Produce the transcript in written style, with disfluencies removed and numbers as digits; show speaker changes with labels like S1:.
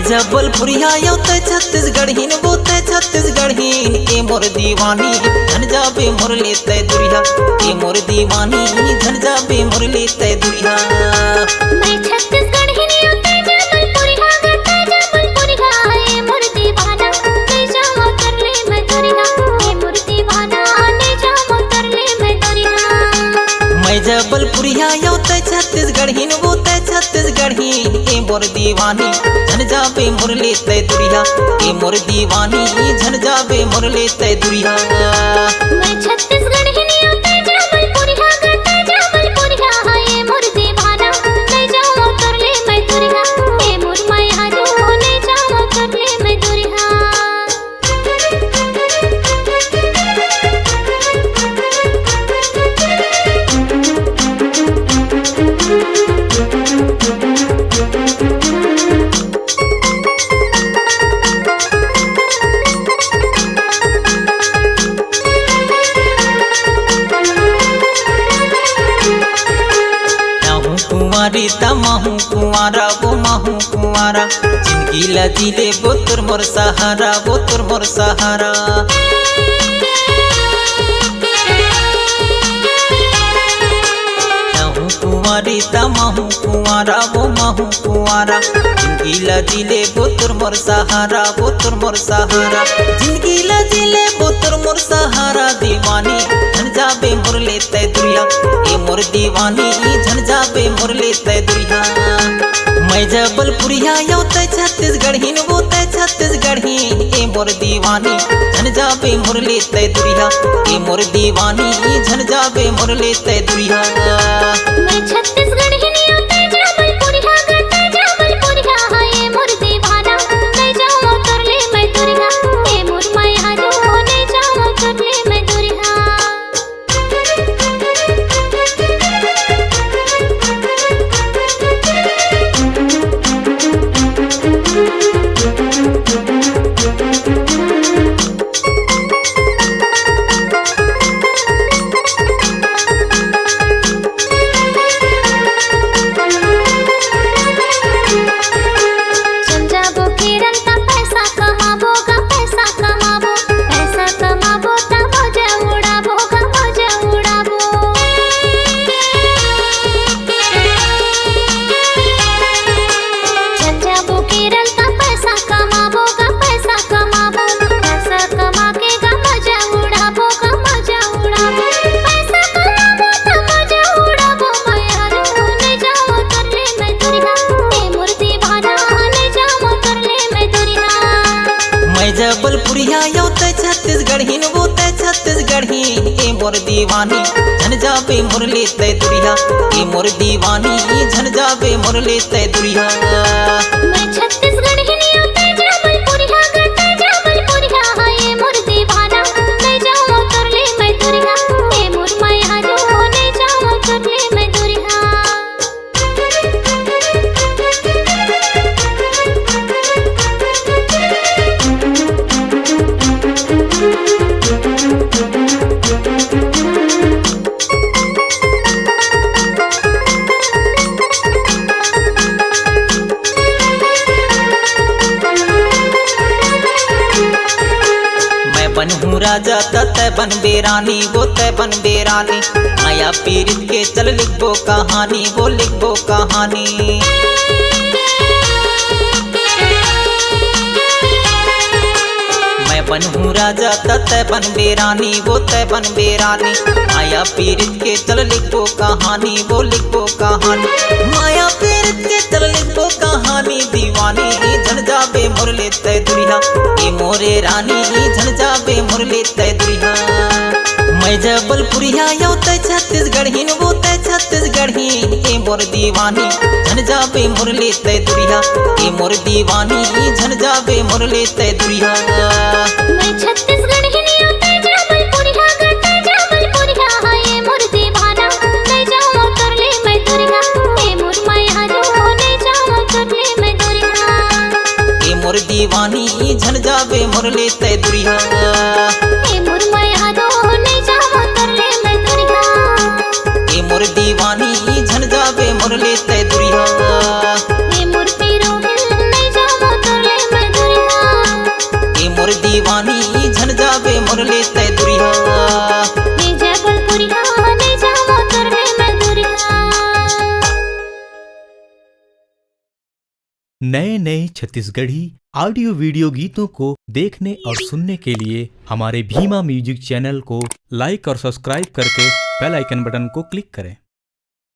S1: जबलपुरिया यो ते छत्तीसगढ़ीन वो ते छत्तीसगढ़ीन ए मोर दीवानी धन जाबे मोर लेते दुरिया ए मोर दीवानी धन जाबे मोर लेते दुरिया।
S2: मैं छत्तीसगढ़ीन यो ते जबलपुरिया गट्टा जबलपुरिया ए मोर दीवाना ले जाओ कर ले मैं दुरिया ए मोर दीवाना ले जाओ कर ले मैं दुरिया।
S1: मैं जबलपुरिया यो ते छत्तीसगढ़ीन वो ते छत्तीसगढ़ीन ए मोर दीवानी धन जाबे मोर लेते दुरिया ए मोर दीवानी धन जाबे मोर लेते दुरिया।
S2: मैं छत्तीसगढ़ीन यो ते जबलपुरिया गट्टा जबलपुरिया ए मोर दीवाना ले जाओ कर ले मैं दुरिया ए मोर माया जो ले जाओ कर ले मैं दुरिया।
S1: महू कुंवारा वो महू कुंवारा जिंदगी लजीले वो तुर मोर सहारा वो तुर मोर सहारा। कुंवारी महू कुंवारा वो महू कुंवारा जिंदगी लजीले वो तुर मोर सहारा वो तुर मोर सहारा। जिंदगी लजीले वो तुर मोर सहारा दीवानी धन जाबे मोर लेते दुरिया ए मोर दीवानी धन जाबे मोर लेते दुरिया। मैं जबलपुरिया यो ते छत्तीसगढ़ीन वो ते छत्तीसगढ़ीन ए मोर दीवानी धन जाबे मोर लेते दुरिया ए मोर दीवानी धन जाबे मोर लेते दुरिया।
S2: मैं छत्तीसगढ़ीन यो ते जबलपुरिया गट्टा जबलपुरिया ए मोर दीवाना ले जाओ कर ले मैं दुरिया ए मोर माया जो ले जाओ कर ले मैं दुरिया।
S1: जबलपुरिया यो ते छत्तीसगढ़ीन वो ते छत्तीसगढ़ीन ए मोर दीवानी धन जाबे मोर लेते दुरिया ए मोर दीवानी धन जाबे मोर लेते दुरिया।
S2: मैं छत्तीसगढ़ीन यो ते जबलपुरिया गट्टा जबलपुरिया ए मोर दीवाना ले जाओ कर ले मैं दुरिया ए मोर माया जो ले जाओ कर ले मैं दुरिया।
S1: बनहू राजा तय बन बेरानी वो तय बन बेरानी माया पीरित के चल लिखबो कहानी वो लिखबो कहानी। मैं बनहू राजा तय बन बेरानी वो तय बन बेरानी माया पीरित के चल लिखबो कहानी वो लिखबो कहानी। माया पीरित के चल लिखबो कहानी दीवानी धन जाबे मोर लेते दुरिया ए मोरे रानी धन जाबे मोर लेते दुरिया। मैं जबलपुरिया यो ते छत्तीसगढ़ीन वो ते छत्तीसगढ़ीन ए मोर दीवानी धन जाबे मोर लेते दुरिया ए मोर दीवानी धन जाबे मोर लेते दुरिया।
S2: मैं छत्तीसगढ़ीन यो ते जबलपुरिया गट्टा जबलपुरिया ए मोर दीवाना ले जाओ कर ले मैं दुरिया ए मोर माया जो ले जाओ कर ले मैं दुरिया।
S1: ए मोर दीवानी धन जाबे मोर लेते दुरिया
S2: ए मोर माया जो ले जाओ कर ले मैं दुरिया
S1: ए मोर दीवानी धन जाबे मोर लेते दुरिया।
S2: ए मोर पीरो ले जाओ कर
S3: नए नए छत्तीसगढ़ी ऑडियो वीडियो गीतों को देखने और सुनने के लिए हमारे भीमा म्यूजिक चैनल को लाइक और सब्सक्राइब करके बेल आइकन बटन को क्लिक करें।